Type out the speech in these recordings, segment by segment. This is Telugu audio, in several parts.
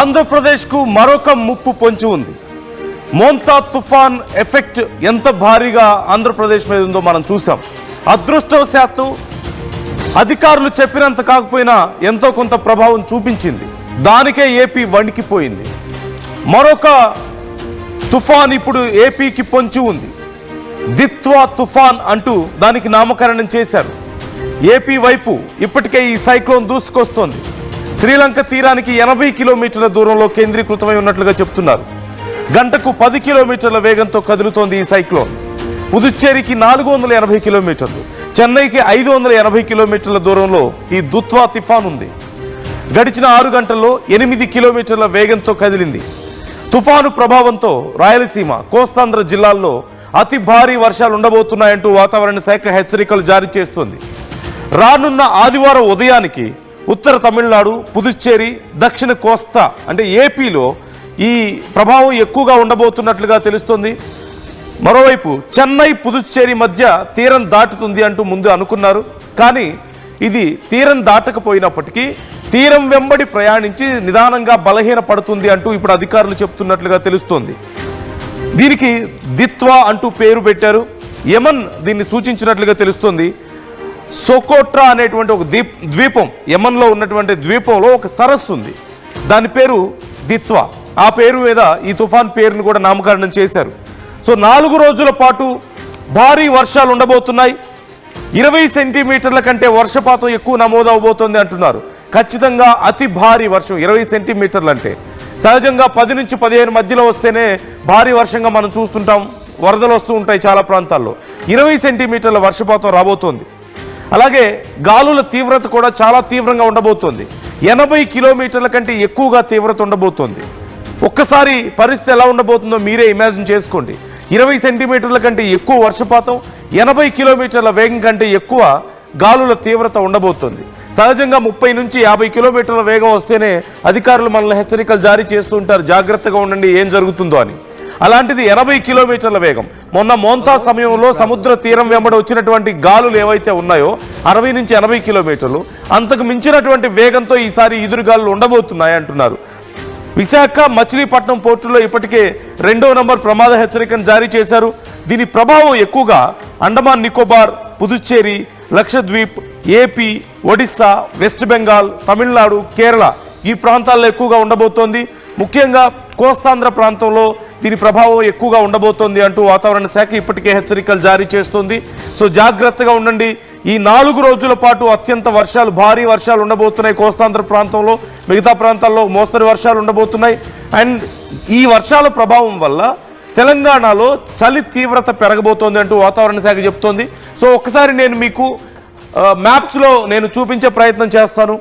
ఆంధ్రప్రదేశ్కు మరొక ముప్పు పొంచి ఉంది. మోంతా తుఫాన్ ఎఫెక్ట్ ఎంత భారీగా ఆంధ్రప్రదేశ్ మీద ఉందో మనం చూసాం. అదృష్టవశాత్తు అధికారులు చెప్పినంత కాకపోయినా ఎంతో కొంత ప్రభావం చూపించింది. దానికే ఏపీ వణికిపోయింది. మరొక తుఫాన్ ఇప్పుడు ఏపీకి పొంచి ఉంది. దిత్వా తుఫాన్ అంటూ దానికి నామకరణం చేశారు. ఏపీ వైపు ఇప్పటికే ఈ సైక్లోన్ దూసుకొస్తోంది. శ్రీలంక తీరానికి 80 కిలోమీటర్ల దూరంలో కేంద్రీకృతమై ఉన్నట్లుగా చెప్తున్నారు. గంటకు 10 కిలోమీటర్ల వేగంతో కదులుతోంది ఈ సైక్లోన్. పుదుచ్చేరికి 480 కిలోమీటర్లు, చెన్నైకి 580 కిలోమీటర్ల దూరంలో ఈ దుత్వా తుఫాన్ ఉంది. గడిచిన 6 గంటల్లో 8 కిలోమీటర్ల వేగంతో కదిలింది. తుఫాను ప్రభావంతో రాయలసీమ, కోస్తాంధ్ర జిల్లాల్లో అతి భారీ వర్షాలు ఉండబోతున్నాయంటూ వాతావరణ శాఖ హెచ్చరికలు జారీ చేస్తోంది. రానున్న ఆదివారం ఉదయానికి ఉత్తర తమిళనాడు, పుదుచ్చేరి, దక్షిణ కోస్తా అంటే ఏపీలో ఈ ప్రభావం ఎక్కువగా ఉండబోతున్నట్లుగా తెలుస్తోంది. మరోవైపు చెన్నై, పుదుచ్చేరి మధ్య తీరం దాటుతుంది అంటూ ముందు అనుకున్నారు. కానీ ఇది తీరం దాటకపోయినప్పటికీ తీరం వెంబడి ప్రయాణించి నిదానంగా బలహీన పడుతుంది అంటూ ఇప్పుడు అధికారులు చెప్తున్నట్లుగా తెలుస్తోంది. దీనికి దిత్వా అంటూ పేరు పెట్టారు. యమన్ దీన్ని సూచించినట్లుగా తెలుస్తోంది. సోకోట్రా అనేటువంటి ఒక ద్వీపం, యమన్లో ఉన్నటువంటి ద్వీపంలో ఒక సరస్సు ఉంది. దాని పేరు దిత్వా. ఆ పేరు మీద ఈ తుఫాన్ పేరును కూడా నామకరణం చేశారు. సో 4 రోజుల పాటు భారీ వర్షాలు ఉండబోతున్నాయి. 20 సెంటీమీటర్ల కంటే వర్షపాతం ఎక్కువ నమోదవబోతోంది అంటున్నారు. ఖచ్చితంగా అతి భారీ వర్షం 20 సెంటీమీటర్లు అంటే సహజంగా 10 నుంచి 15 మధ్యలో వస్తేనే భారీ వర్షంగా మనం చూస్తుంటాం. వరదలు వస్తూ ఉంటాయి చాలా ప్రాంతాల్లో. 20 సెంటీమీటర్ల వర్షపాతం రాబోతోంది. అలాగే గాలుల తీవ్రత కూడా చాలా తీవ్రంగా ఉండబోతోంది. 80 కిలోమీటర్ల కంటే ఎక్కువగా తీవ్రత ఉండబోతోంది. ఒక్కసారి పరిస్థితి ఎలా ఉండబోతుందో మీరే ఇమాజిన్ చేసుకోండి. 20 సెంటీమీటర్ల కంటే ఎక్కువ వర్షపాతం, 80 కిలోమీటర్ల వేగం కంటే ఎక్కువ గాలుల తీవ్రత ఉండబోతోంది. సహజంగా 30 నుంచి 50 కిలోమీటర్ల వేగం వస్తేనే అధికారులు మనల్ని హెచ్చరికలు జారీ చేస్తూ ఉంటారు, జాగ్రత్తగా ఉండండి ఏం జరుగుతుందో అని. అలాంటిది 80 కిలోమీటర్ల వేగం. మొన్న మోంతా సమయంలో సముద్ర తీరం వెంబడి వచ్చినటువంటి గాలులు ఏవైతే ఉన్నాయో 60 నుంచి 80 కిలోమీటర్లు, అంతకు మించినటువంటి వేగంతో ఈసారి ఈదురుగాలులు ఉండబోతున్నాయి అంటున్నారు. విశాఖ, మచిలీపట్నం పోర్టులో ఇప్పటికే 2వ నంబర్ ప్రమాద హెచ్చరికను జారీ చేశారు. దీని ప్రభావం ఎక్కువగా అండమాన్ నికోబార్, పుదుచ్చేరి, లక్షద్వీప్, ఏపీ, ఒడిస్సా, వెస్ట్ బెంగాల్, తమిళనాడు, కేరళ ఈ ప్రాంతాల్లో ఎక్కువగా ఉండబోతోంది. ముఖ్యంగా కోస్తాంధ్ర ప్రాంతంలో దీని ప్రభావం ఎక్కువగా ఉండబోతోంది అంటూ వాతావరణ శాఖ ఇప్పటికే హెచ్చరికలు జారీ చేస్తోంది. సో జాగ్రత్తగా ఉండండి. ఈ 4 రోజుల పాటు అత్యంత వర్షాలు, భారీ వర్షాలు ఉండబోతున్నాయి కోస్తాంధ్ర ప్రాంతంలో. మిగతా ప్రాంతాల్లో మోస్తరు వర్షాలు ఉండబోతున్నాయి. అండ్ ఈ వర్షాల ప్రభావం వల్ల తెలంగాణలో చలి తీవ్రత పెరగబోతోంది అంటూ వాతావరణ శాఖ చెప్తోంది. సో ఒక్కసారి నేను మీకు మ్యాప్స్లో నేను చూపించే ప్రయత్నం చేస్తాను.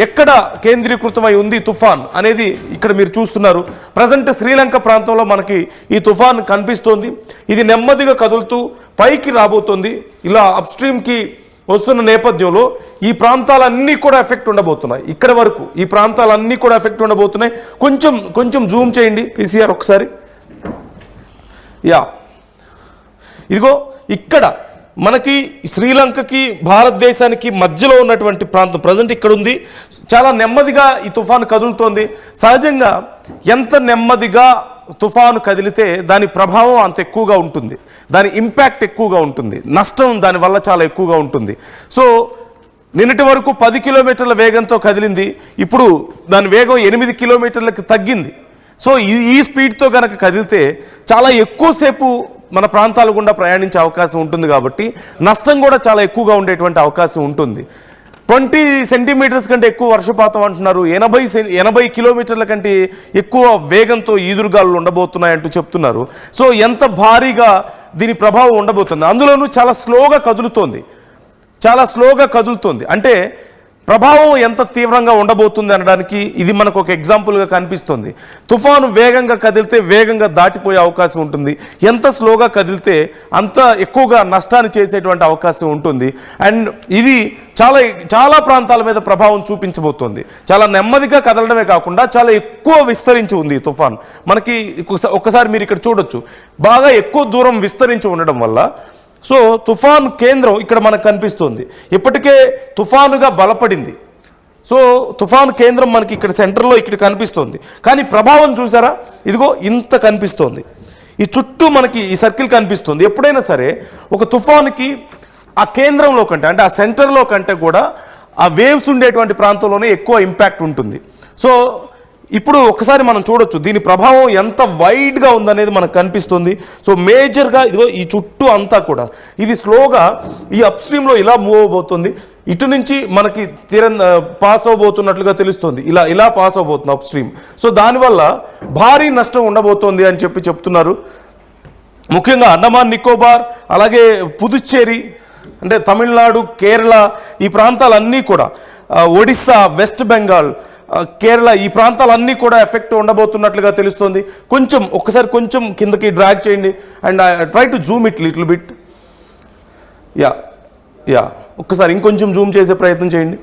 ఎక్కడ కేంద్రీకృతమై ఉంది తుఫాన్ అనేది ఇక్కడ మీరు చూస్తున్నారు. ప్రజెంట్ శ్రీలంక ప్రాంతంలో మనకి ఈ తుఫాన్ కనిపిస్తోంది. ఇది నెమ్మదిగా కదులుతూ పైకి రాబోతోంది. ఇలా అప్స్ట్రీమ్కి వస్తున్న నేపథ్యంలో ఈ ప్రాంతాలన్నీ కూడా ఎఫెక్ట్ ఉండబోతున్నాయి. ఇక్కడ వరకు ఈ ప్రాంతాలన్నీ కూడా ఎఫెక్ట్ ఉండబోతున్నాయి. కొంచెం జూమ్ చేయండి పీసీఆర్ ఒకసారి. యా, ఇదిగో ఇక్కడ మనకి శ్రీలంకకి భారతదేశానికి మధ్యలో ఉన్నటువంటి ప్రాంతం ప్రజెంట్ ఇక్కడ ఉంది. చాలా నెమ్మదిగా ఈ తుఫాను కదులుతోంది. సహజంగా ఎంత నెమ్మదిగా తుఫాను కదిలితే దాని ప్రభావం అంత ఎక్కువగా ఉంటుంది, దాని ఇంపాక్ట్ ఎక్కువగా ఉంటుంది, నష్టం దానివల్ల చాలా ఎక్కువగా ఉంటుంది. సో నిన్నటి వరకు 10 కిలోమీటర్ల వేగంతో కదిలింది. ఇప్పుడు దాని వేగం 8 కిలోమీటర్లకు తగ్గింది. సో ఈ స్పీడ్తో కనుక కదిలితే చాలా ఎక్కువసేపు మన ప్రాంతాల గుండా ప్రయాణించే అవకాశం ఉంటుంది. కాబట్టి నష్టం కూడా చాలా ఎక్కువగా ఉండేటువంటి అవకాశం ఉంటుంది. 20 సెంటీమీటర్స్ కంటే ఎక్కువ వర్షపాతం అంటున్నారు. 80 కిలోమీటర్ల కంటే ఎక్కువ వేగంతో ఈదురుగాలు ఉండబోతున్నాయంటూ చెప్తున్నారు. సో ఎంత భారీగా దీని ప్రభావం ఉండబోతుంది. అందులోనూ చాలా స్లోగా కదులుతోంది. అంటే ప్రభావం ఎంత తీవ్రంగా ఉండబోతుంది అనడానికి ఇది మనకు ఒక ఎగ్జాంపుల్గా కనిపిస్తుంది. తుఫాను వేగంగా కదిలితే వేగంగా దాటిపోయే అవకాశం ఉంటుంది. ఎంత స్లోగా కదిలితే అంత ఎక్కువగా నష్టాన్ని చేసేటువంటి అవకాశం ఉంటుంది. అండ్ ఇది చాలా ప్రాంతాల మీద ప్రభావం చూపించబోతోంది. చాలా నెమ్మదిగా కదలడమే కాకుండా చాలా ఎక్కువ విస్తరించి ఉంది ఈ తుఫాన్. మనకి ఒక్కసారి మీరు ఇక్కడ చూడొచ్చు, బాగా ఎక్కువ దూరం విస్తరించి ఉండడం వల్ల సో తుఫాన్ కేంద్రం ఇక్కడ మనకు కనిపిస్తుంది. ఇప్పటికే తుఫానుగా బలపడింది. సో తుఫాను కేంద్రం మనకి ఇక్కడ సెంటర్లో ఇక్కడ కనిపిస్తుంది, కానీ ప్రభావం చూసారా, ఇదిగో ఇంత కనిపిస్తోంది. ఈ చుట్టూ మనకి ఈ సర్కిల్ కనిపిస్తుంది. ఎప్పుడైనా సరే ఒక తుఫానుకి ఆ కేంద్రంలో కంటే, అంటే ఆ సెంటర్లో కంటే కూడా ఆ వేవ్స్ ఉండేటువంటి ప్రాంతంలోనే ఎక్కువ ఇంపాక్ట్ ఉంటుంది. సో ఇప్పుడు ఒకసారి మనం చూడొచ్చు దీని ప్రభావం ఎంత వైడ్గా ఉందనేది మనకు కనిపిస్తుంది. సో మేజర్గా ఇదిగో ఈ చుట్టూ అంతా కూడా ఇది స్లోగా ఈ అప్ స్ట్రీమ్లో ఇలా మూవ్ అవబోతుంది. ఇటు నుంచి మనకి పాస్ అవబోతున్నట్లుగా తెలుస్తుంది, ఇలా ఇలా పాస్ అవబోతుంది అప్ స్ట్రీమ్. సో దానివల్ల భారీ నష్టం ఉండబోతోంది అని చెప్తున్నారు. ముఖ్యంగా అండమాన్ నికోబార్, అలాగే పుదుచ్చేరి అంటే తమిళనాడు, కేరళ ఈ ప్రాంతాలన్నీ కూడా, ఒడిస్సా, వెస్ట్ బెంగాల్, కేరళ ఈ ప్రాంతాలన్నీ కూడా ఎఫెక్ట్ ఉండబోతున్నట్లుగా తెలుస్తుంది. ఒక్కసారి కొంచెం కిందకి డ్రాగ్ చేయండి and try to Zoom it little bit. Yeah ఒక్కసారి ఇంకొంచెం జూమ్ చేసే ప్రయత్నం చేయండి.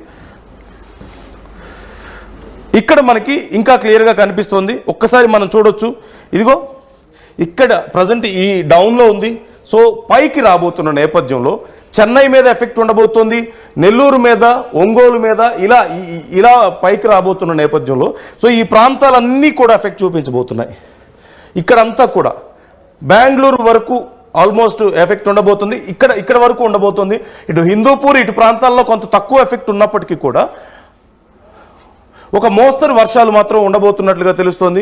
ఇక్కడ మనకి ఇంకా క్లియర్గా కనిపిస్తుంది. ఒక్కసారి మనం చూడొచ్చు, ఇదిగో ఇక్కడ ప్రజెంట్ ఈ డౌన్లో ఉంది. సో పైకి రాబోతున్న నేపథ్యంలో చెన్నై మీద ఎఫెక్ట్ ఉండబోతోంది, నెల్లూరు మీద, ఒంగోలు మీద ఇలా ఇలా పైకి రాబోతున్న నేపథ్యంలో సో ఈ ప్రాంతాలన్నీ కూడా ఎఫెక్ట్ చూపించబోతున్నాయి. ఇక్కడంతా కూడా బెంగళూరు వరకు ఆల్మోస్ట్ ఎఫెక్ట్ ఉండబోతుంది, ఇక్కడ వరకు ఉండబోతుంది. ఇటు హిందూపూర్ ఇటు ప్రాంతాల్లో కొంత తక్కువ ఎఫెక్ట్ ఉన్నప్పటికీ కూడా ఒక మోస్తరు వర్షాలు మాత్రం ఉండబోతున్నట్లుగా తెలుస్తోంది.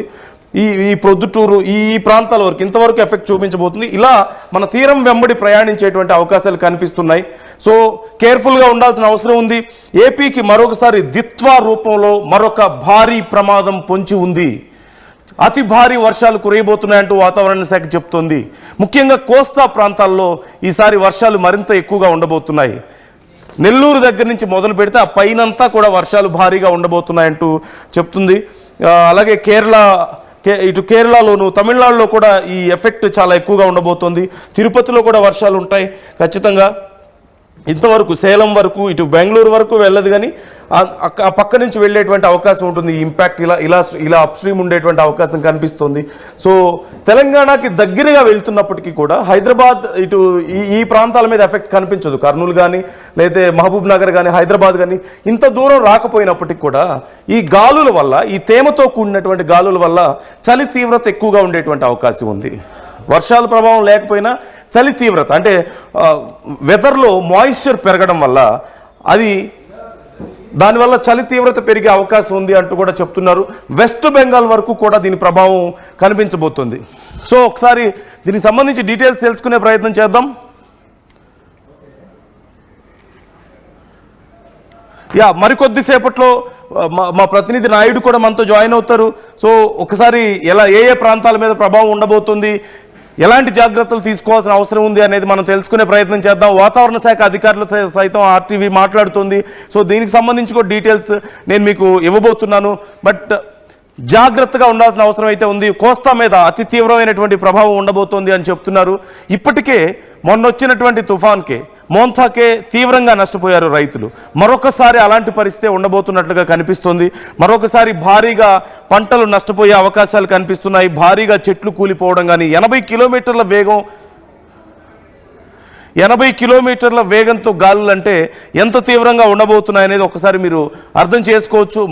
ఈ ప్రొద్దుటూరు ఈ ప్రాంతాల వరకు ఇంతవరకు ఎఫెక్ట్ చూపించబోతుంది. ఇలా మన తీరం వెంబడి ప్రయాణించేటువంటి అవకాశాలు కనిపిస్తున్నాయి. సో కేర్ఫుల్గా ఉండాల్సిన అవసరం ఉంది. ఏపీకి మరొకసారి దిత్వా రూపంలో మరొక భారీ ప్రమాదం పొంచి ఉంది. అతి భారీ వర్షాలు కురియబోతున్నాయంటూ వాతావరణ శాఖ చెప్తోంది. ముఖ్యంగా కోస్తా ప్రాంతాల్లో ఈసారి వర్షాలు మరింత ఎక్కువగా ఉండబోతున్నాయి. నెల్లూరు దగ్గర నుంచి మొదలు పెడితే ఆ పైనంతా కూడా వర్షాలు భారీగా ఉండబోతున్నాయంటూ చెప్తుంది. అలాగే ఇటు కేరళలోను, తమిళనాడులో కూడా ఈ ఎఫెక్ట్ చాలా ఎక్కువగా ఉండబోతోంది. తిరుపతిలో కూడా వర్షాలు ఉంటాయి ఖచ్చితంగా. ఇంతవరకు సేలం వరకు ఇటు బెంగళూరు వరకు వెళ్ళదు, కానీ ఆ పక్క నుంచి వెళ్ళేటువంటి అవకాశం ఉంటుంది. ఈ ఇంపాక్ట్ ఇలా అప్ స్ట్రీమ్ ఉండేటువంటి అవకాశం కనిపిస్తుంది. సో తెలంగాణకి దగ్గరగా వెళ్తున్నప్పటికీ కూడా హైదరాబాద్ ఇటు ఈ ప్రాంతాల మీద ఎఫెక్ట్ కనిపించదు. కర్నూలు కానీ లేదా మహబూబ్ నగర్ కానీ హైదరాబాద్ కానీ ఇంత దూరం రాకపోయినప్పటికీ కూడా ఈ గాలుల వల్ల, ఈ తేమతో కూడినటువంటి గాలుల వల్ల చలి తీవ్రత ఎక్కువగా ఉండేటువంటి అవకాశం ఉంది. వర్షాల ప్రభావం లేకపోయినా చలి తీవ్రత అంటే వెదర్లో మాయిశ్చర్ పెరగడం వల్ల దానివల్ల చలి తీవ్రత పెరిగే అవకాశం ఉంది అంటూ కూడా చెప్తున్నారు. వెస్ట్ బెంగాల్ వరకు కూడా దీని ప్రభావం కనిపించబోతుంది. సో ఒకసారి దీనికి సంబంధించి డీటెయిల్స్ తెలుసుకునే ప్రయత్నం చేద్దాం. మరికొద్దిసేపట్లో మా ప్రతినిధి నాయుడు కూడా మనతో జాయిన్ అవుతారు. సో ఒకసారి ఏ ప్రాంతాల మీద ప్రభావం ఉండబోతుంది, ఎలాంటి జాగ్రత్తలు తీసుకోవాల్సిన అవసరం ఉంది అనేది మనం తెలుసుకునే ప్రయత్నం చేద్దాం. వాతావరణ శాఖ అధికారులు సైతం ఆర్టీవీ మాట్లాడుతుంది. సో దీనికి సంబంధించి కూడా డీటెయిల్స్ నేను మీకు ఇవ్వబోతున్నాను. బట్ జాగ్రత్తగా ఉండాల్సిన అవసరం అయితే ఉంది. కోస్తా మీద అతి తీవ్రమైనటువంటి ప్రభావం ఉండబోతోంది అని చెప్తున్నారు. ఇప్పటికే మొన్నొచ్చినటువంటి తుఫాన్కే, మోంతాకే తీవ్రంగా నష్టపోయారు రైతులు. మరొకసారి అలాంటి పరిస్థితి ఉండబోతున్నట్లుగా కనిపిస్తోంది. మరొకసారి భారీగా పంటలు నష్టపోయే అవకాశాలు కనిపిస్తున్నాయి. భారీగా చెట్లు కూలిపోవడం కానీ 80 కిలోమీటర్ల వేగంతో గాలులు అంటే ఎంత తీవ్రంగా ఉండబోతున్నాయి అనేది ఒకసారి మీరు అర్థం చేసుకోవచ్చు.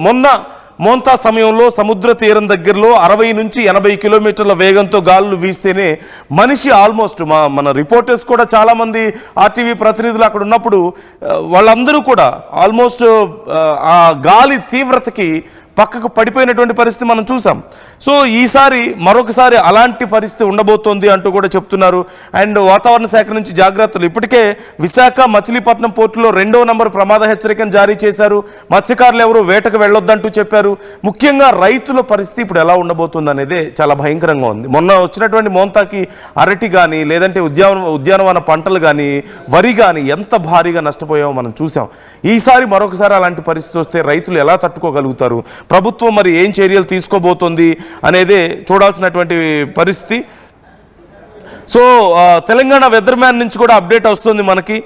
మోంతా సమయంలో సముద్ర తీరం దగ్గరలో 60 నుంచి 80 కిలోమీటర్ల వేగంతో గాలులు వీస్తేనే మనిషి ఆల్మోస్ట్ మన రిపోర్టర్స్ కూడా చాలామంది ఆర్టీవీ ప్రతినిధులు అక్కడ ఉన్నప్పుడు వాళ్ళందరూ కూడా ఆల్మోస్ట్ ఆ గాలి తీవ్రతకి పక్కకు పడిపోయినటువంటి పరిస్థితి మనం చూసాం. సో ఈసారి మరొకసారి అలాంటి పరిస్థితి ఉండబోతోంది అంటూ కూడా చెప్తున్నారు. అండ్ వాతావరణ శాఖ నుంచి జాగ్రత్తలు ఇప్పటికే విశాఖ, మచిలీపట్నం పోర్టులో 2వ నంబర్ ప్రమాద హెచ్చరికను జారీ చేశారు. మత్స్యకారులు ఎవరు వేటకు వెళ్ళొద్దంటూ చెప్పారు. ముఖ్యంగా రైతుల పరిస్థితి ఇప్పుడు ఎలా ఉండబోతుంది అనేది చాలా భయంకరంగా ఉంది. మొన్న వచ్చినటువంటి మోంతాకి అరటి కానీ లేదంటే ఉద్యానవన పంటలు కానీ వరి కానీ ఎంత భారీగా నష్టపోయామో మనం చూసాం. ఈసారి మరొకసారి అలాంటి పరిస్థితి వస్తే రైతులు ఎలా తట్టుకోగలుగుతారు, ప్రభుత్వం మరి ఏం చర్యలు తీసుకోబోతోంది అనేదే చూడాల్సినటువంటి పరిస్థితి. సో తెలంగాణ వెదర్ మ్యాన్ నుంచి కూడా అప్డేట్ వస్తుంది మనకి.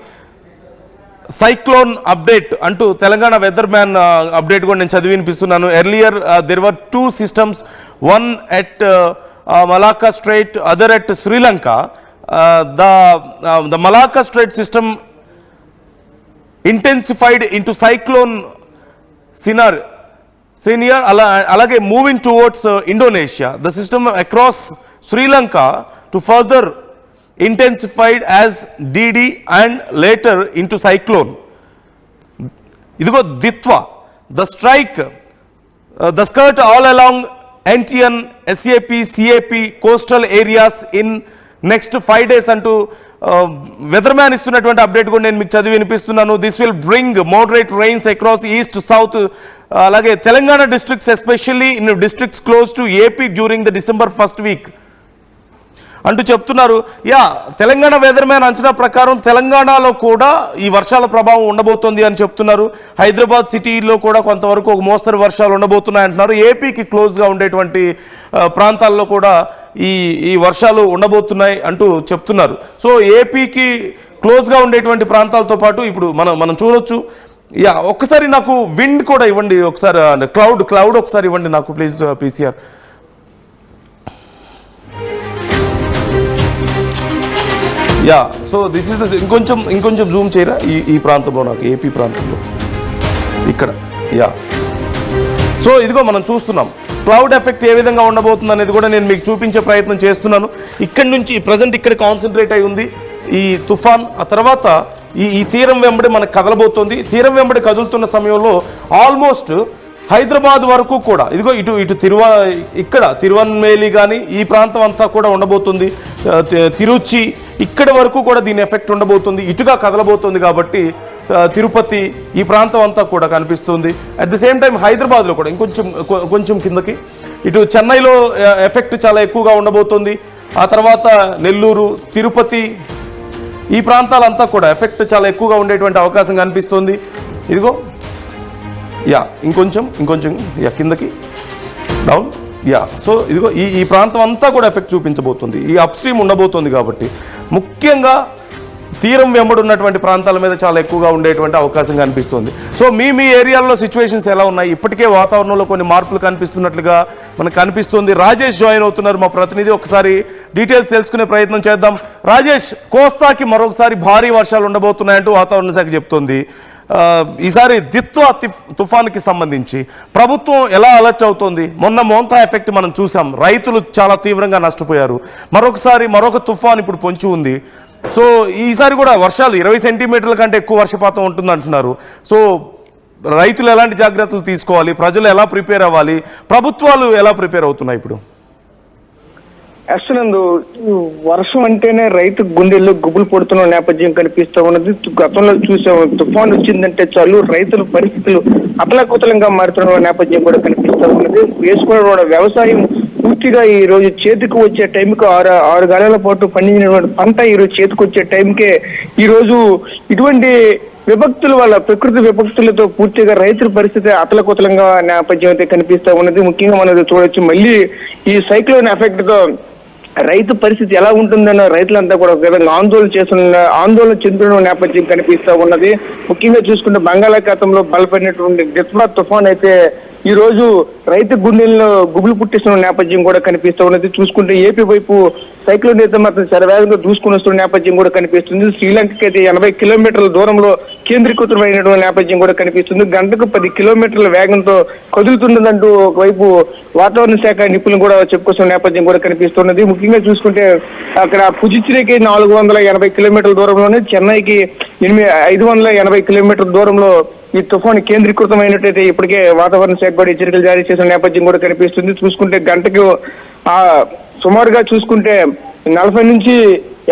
సైక్లోన్ అప్డేట్ అంటూ తెలంగాణ వెదర్ మ్యాన్ అప్డేట్ కూడా నేను చదివి వినిపిస్తున్నాను. Earlier there were 2 systems, one at Malacca Strait, other at Sri Lanka. The Malacca Strait system intensified into cyclone senior alage moving towards Indonesia. The system across Sri Lanka to further intensified as DD and later into cyclone. Idigo Ditwa, the strike, the skirt all along NTN, SAP, CAP coastal areas in next 5 days అంటూ వెదర్మ్యాన్ ఇస్తున్నటువంటి అప్డేట్ కూడా నేను మీకు చదివి వినిపిస్తున్నాను. This will bring moderate rains across east south, అలాగే Telangana districts especially in districts close to AP during the December 1st week అంటూ చెప్తున్నారు. తెలంగాణ వెదర్మ్యాన్ అంచనా ప్రకారం తెలంగాణలో కూడా ఈ వర్షాల ప్రభావం ఉండబోతోంది అని చెప్తున్నారు. హైదరాబాద్ సిటీలో కూడా కొంతవరకు ఒక మోస్తరు వర్షాలు ఉండబోతున్నాయి అంటున్నారు. ఏపీకి క్లోజ్గా ఉండేటువంటి ప్రాంతాల్లో కూడా ఈ వర్షాలు ఉండబోతున్నాయి అంటూ చెప్తున్నారు. సో ఏపీకి క్లోజ్గా ఉండేటువంటి ప్రాంతాలతో పాటు ఇప్పుడు మనం చూడొచ్చు. ఒక్కసారి నాకు విండ్ కూడా ఇవ్వండి, ఒకసారి క్లౌడ్ ఒకసారి ఇవ్వండి నాకు please PCR. So this is ఇంకొంచెం జూమ్ చేయరా ఈ ప్రాంతంలో, నాకు ఏపీ ప్రాంతంలో ఇక్కడ. సో ఇదిగో మనం చూస్తున్నాం క్లౌడ్ ఎఫెక్ట్ ఏ విధంగా ఉండబోతుంది అనేది కూడా నేను మీకు చూపించే ప్రయత్నం చేస్తున్నాను. ఇక్కడి నుంచి ప్రజెంట్ ఇక్కడ కాన్సన్ట్రేట్ అయి ఉంది ఈ తుఫాన్. ఆ తర్వాత ఈ తీరం వెంబడి మనకు కదలబోతోంది. తీరం వెంబడి కదులుతున్న సమయంలో ఆల్మోస్ట్ హైదరాబాద్ వరకు కూడా ఇదిగో ఇటు ఇక్కడ తిరువన్మేలి కానీ ఈ ప్రాంతం అంతా కూడా ఉండబోతుంది. తిరుచి ఇక్కడ వరకు కూడా దీని ఎఫెక్ట్ ఉండబోతుంది. ఇటుగా కదలబోతుంది కాబట్టి తిరుపతి ఈ ప్రాంతం అంతా కూడా కనిపిస్తుంది. అట్ ది సేమ్ టైం హైదరాబాద్లో కూడా కొంచెం కిందకి ఇటు చెన్నైలో ఎఫెక్ట్ చాలా ఎక్కువగా ఉండబోతుంది. ఆ తర్వాత నెల్లూరు, తిరుపతి ఈ ప్రాంతాలంతా కూడా ఎఫెక్ట్ చాలా ఎక్కువగా ఉండేటువంటి అవకాశం కనిపిస్తుంది. ఇదిగో ఇంకొంచెం కిందకి డౌన్. సో ఇదిగో ఈ ప్రాంతం అంతా కూడా ఎఫెక్ట్ చూపించబోతుంది. ఈ అప్ స్ట్రీమ్ ఉండబోతుంది కాబట్టి ముఖ్యంగా తీరం వెంబడి ఉన్నటువంటి ప్రాంతాల మీద చాలా ఎక్కువగా ఉండేటువంటి అవకాశం కనిపిస్తుంది. సో మీ ఏరియాల్లో సిచ్యువేషన్స్ ఎలా ఉన్నాయి? ఇప్పటికే వాతావరణంలో కొన్ని మార్పులు కనిపిస్తున్నట్లుగా మనకు కనిపిస్తుంది. రాజేష్ జాయిన్ అవుతున్నారు, మా ప్రతినిధి. ఒకసారి డీటెయిల్స్ తెలుసుకునే ప్రయత్నం చేద్దాం. రాజేష్, కోస్తాకి మరొకసారి భారీ వర్షాలు ఉండబోతున్నాయంటూ వాతావరణ శాఖ చెప్తోంది. ఈసారి దిత్వా తుఫాన్కి సంబంధించి ప్రభుత్వం ఎలా అలర్ట్ అవుతోంది? మొన్న మోంతా ఎఫెక్ట్ మనం చూసాం, రైతులు చాలా తీవ్రంగా నష్టపోయారు. మరొక తుఫాన్ ఇప్పుడు పొంచి ఉంది. సో ఈసారి కూడా వర్షాలు 20 సెంటీమీటర్ల కంటే ఎక్కువ వర్షపాతం ఉంటుంది అంటున్నారు. సో రైతులు ఎలాంటి జాగ్రత్తలు తీసుకోవాలి? ప్రజలు ఎలా ప్రిపేర్ అవ్వాలి? ప్రభుత్వాలు ఎలా ప్రిపేర్ అవుతున్నాయి ఇప్పుడు? అసలు వర్షం అంటేనే రైతు గుండెల్లో గుబులు పడుతున్న నేపథ్యం కనిపిస్తూ ఉన్నది. గతంలో చూసాం, తుఫాన్ వచ్చిందంటే చాలు రైతుల పరిస్థితులు అతలాకుతలంగా మారుతున్న నేపథ్యం కూడా కనిపిస్తూ ఉన్నది. వేసుకున్న వ్యవసాయం పూర్తిగా ఈ రోజు చేతికి వచ్చే టైంకి ఆరు గంటల పాటు పండించినటువంటి పంట ఈ రోజు చేతికి వచ్చే టైంకే ఈ రోజు ఇటువంటి విభక్తుల వల్ల, ప్రకృతి విభక్తులతో పూర్తిగా రైతుల పరిస్థితి అతలకుతలంగా నేపథ్యం అయితే కనిపిస్తూ ఉన్నది. ముఖ్యంగా మనం చూడొచ్చు, మళ్ళీ ఈ సైక్లోన్ ఎఫెక్ట్ తో రైతు పరిస్థితి ఎలా ఉంటుందన్న రైతులంతా కూడా ఒక విధంగా ఆందోళన చెందుతున్న నేపథ్యం కనిపిస్తూ ఉన్నది. ముఖ్యంగా చూసుకుంటే బంగాళాఖాతంలో బలపడినటువంటి దిత్వా తుఫాన్ అయితే ఈ రోజు రైతు గుండెల్లో గుబులు పుట్టిస్తున్న నేపథ్యం కూడా కనిపిస్తూ ఉన్నది. చూసుకుంటే ఏపీ వైపు సైక్లోన్ అయితే మాత్రం శరవేగంగా దూసుకుని వస్తున్న నేపథ్యం కూడా కనిపిస్తుంది. శ్రీలంకకి అయితే 80 కిలోమీటర్ల దూరంలో కేంద్రీకృతమైనటువంటి నేపథ్యం కూడా కనిపిస్తుంది. గంటకు 10 కిలోమీటర్ల వేగంతో కదులుతున్నదంటూ ఒకవైపు వాతావరణ శాఖ నిపుణులు కూడా చెప్పుకొస్తున్న నేపథ్యం కూడా కనిపిస్తున్నది. ముఖ్యంగా చూసుకుంటే అక్కడ పుదుచ్చేరికి 480 కిలోమీటర్ల దూరంలోనే, చెన్నైకి 580 కిలోమీటర్ల దూరంలో ఈ తుఫాను కేంద్రీకృతమైనట్టయితే ఇప్పటికే వాతావరణ శాఖ కూడా హెచ్చరికలు జారీ చేసిన నేపథ్యం కూడా కనిపిస్తుంది. చూసుకుంటే గంటకు సుమారుగా చూసుకుంటే 40 నుంచి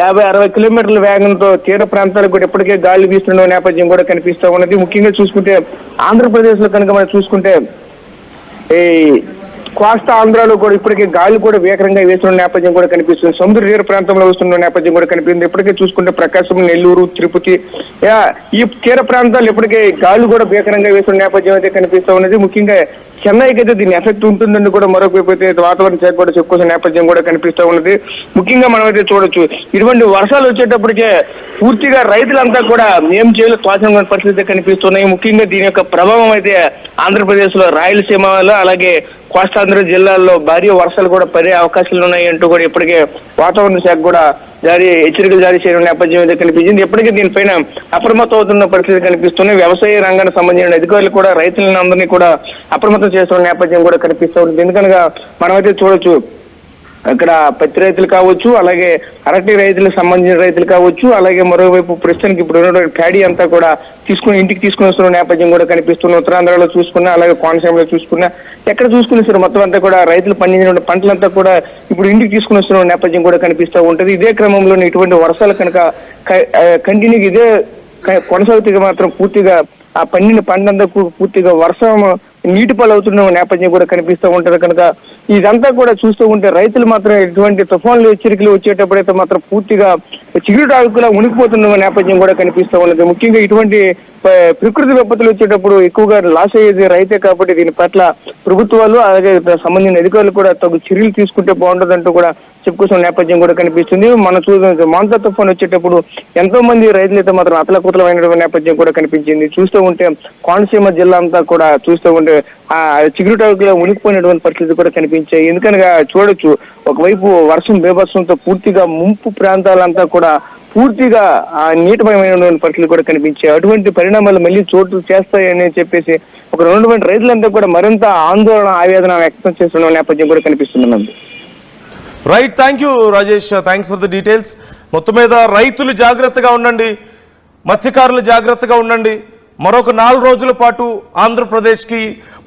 50-60 కిలోమీటర్ల వేగంతో తీర ప్రాంతాలకు కూడా ఇప్పటికే గాలి వీస్తున్న నేపథ్యం కూడా కనిపిస్తూ ఉన్నది. ముఖ్యంగా చూసుకుంటే ఆంధ్రప్రదేశ్ లో కనుక మనం చూసుకుంటే ఈ కోస్తా ఆంధ్రాలో కూడా ఇప్పటికే గాలి కూడా వేగంగా వేస్తున్న నేపథ్యం కూడా కనిపిస్తుంది. సముద్ర తీర ప్రాంతంలో వస్తున్న నేపథ్యం కూడా కనిపిస్తుంది. ఇప్పటికే చూసుకుంటే ప్రకాశం, నెల్లూరు, తిరుపతి ఈ తీర ప్రాంతాలు ఇప్పటికే గాలి కూడా వేగంగా వేస్తున్న నేపథ్యం అయితే కనిపిస్తూ ఉన్నది. ముఖ్యంగా చెన్నైకి అయితే దీని ఎఫెక్ట్ ఉంటుందని కూడా మరొక వైపు అయితే వాతావరణ శాఖ కూడా చెప్పుకోవాల్సిన నేపథ్యం కూడా కనిపిస్తూ ఉన్నది. ముఖ్యంగా మనం అయితే చూడొచ్చు, ఇటువంటి వర్షాలు వచ్చేటప్పటికే పూర్తిగా రైతులంతా కూడా ఏం చేయాలో తోచని పరిస్థితి కనిపిస్తున్నాయి. ముఖ్యంగా దీని యొక్క ప్రభావం అయితే ఆంధ్రప్రదేశ్ లో రాయలసీమలో అలాగే కోస్తాంధ్ర జిల్లాల్లో భారీ వర్షాలు కూడా పడే అవకాశాలు ఉన్నాయి అంటూ కూడా ఇప్పటికే వాతావరణ శాఖ కూడా హెచ్చరికలు జారీ చేయడం నేపథ్యం అయితే కనిపించింది. ఎప్పటికీ దీనిపైన అప్రమత్తం అవుతున్న పరిస్థితి కనిపిస్తుంది. వ్యవసాయ రంగానికి సంబంధించిన అధికారులు కూడా రైతులను అందరినీ కూడా అప్రమత్తం చేస్తున్న నేపథ్యం కూడా కనిపిస్తూ ఉంటుంది. ఎందుకనగా మనమైతే చూడొచ్చు, అక్కడ పత్తి రైతులు కావచ్చు, అలాగే అరటి రైతులకు సంబంధించిన రైతులు కావచ్చు, అలాగే మరోవైపు ప్రస్తుతానికి ఇప్పుడు ఉన్నటువంటి ప్యాడీ అంతా కూడా ఇంటికి తీసుకుని వస్తున్న నేపథ్యం కూడా కనిపిస్తుంది. ఉత్తరాంధ్రలో చూసుకున్నా, అలాగే కోనసీమలో చూసుకున్నా, ఎక్కడ చూసుకుని సార్ మొత్తం అంతా కూడా రైతులు పండించిన పంటలంతా కూడా ఇప్పుడు ఇంటికి తీసుకుని వస్తున్న నేపథ్యం కూడా కనిపిస్తూ ఉంటుంది. ఇదే క్రమంలో ఇటువంటి వర్షాలు కనుక కంటిన్యూగా ఇదే కొనసాగితే మాత్రం పూర్తిగా ఆ పండిన పంటంతా పూర్తిగా వర్షం నీటి పాలవుతున్న నేపథ్యం కూడా కనిపిస్తూ ఉంటుంది. కనుక ఇదంతా కూడా చూస్తూ ఉంటే రైతులు మాత్రం ఎటువంటి తుఫాన్లు హెచ్చరికలు వచ్చేటప్పుడైతే మాత్రం పూర్తిగా చిగురుటాకులా ఉనికిపోతున్న నేపథ్యం కూడా కనిపిస్తూ ఉన్నది. ముఖ్యంగా ఇటువంటి ప్రకృతి విపత్తులు వచ్చేటప్పుడు ఎక్కువగా లాస్ అయ్యేది రైతే కాబట్టి దీని పట్ల ప్రభుత్వాలు అలాగే సంబంధించిన అధికారులు కూడా తగు చర్యలు తీసుకుంటే బాగుంటుందంటూ కూడా చెప్పుకొస్తున్న నేపథ్యం కూడా కనిపిస్తుంది. మనం మాన్సా తుఫాన్ వచ్చేటప్పుడు ఎంతో మంది రైతులు అయితే మాత్రం అతలకుతలమైన నేపథ్యం కూడా కనిపించింది. చూస్తూ ఉంటే కోనసీమ జిల్లా అంతా కూడా చూస్తూ ఉంటే ఆ చిగురుటాకులో ఉనికిపోయినటువంటి పరిస్థితి కూడా కనిపించాయి. ఎందుకనగా చూడొచ్చు, ఒకవైపు వర్షం బీభత్సంతో పూర్తిగా ముంపు ప్రాంతాలంతా కూడా పూర్తిగా ఆ నీటిమయమైనటువంటి పరిస్థితులు కూడా కనిపించాయి. అటువంటి పరిణామాలు మళ్ళీ చోటు చేస్తాయని చెప్పేసి ఒక ఉన్నటువంటి రైతులంతా కూడా మరింత ఆందోళన ఆవేదన వ్యక్తం చేస్తున్న నేపథ్యం కూడా కనిపిస్తుంది. Right, thank you Rajesh, thanks for the details. మొత్తం మీద రైతులు జాగ్రత్తగా ఉండండి, మత్స్యకారులు జాగ్రత్తగా ఉండండి. మరొక 4 రోజుల పాటు ఆంధ్రప్రదేశ్కి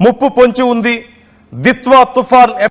ముప్పు పొంచి ఉంది. దిత్వా తుఫాన్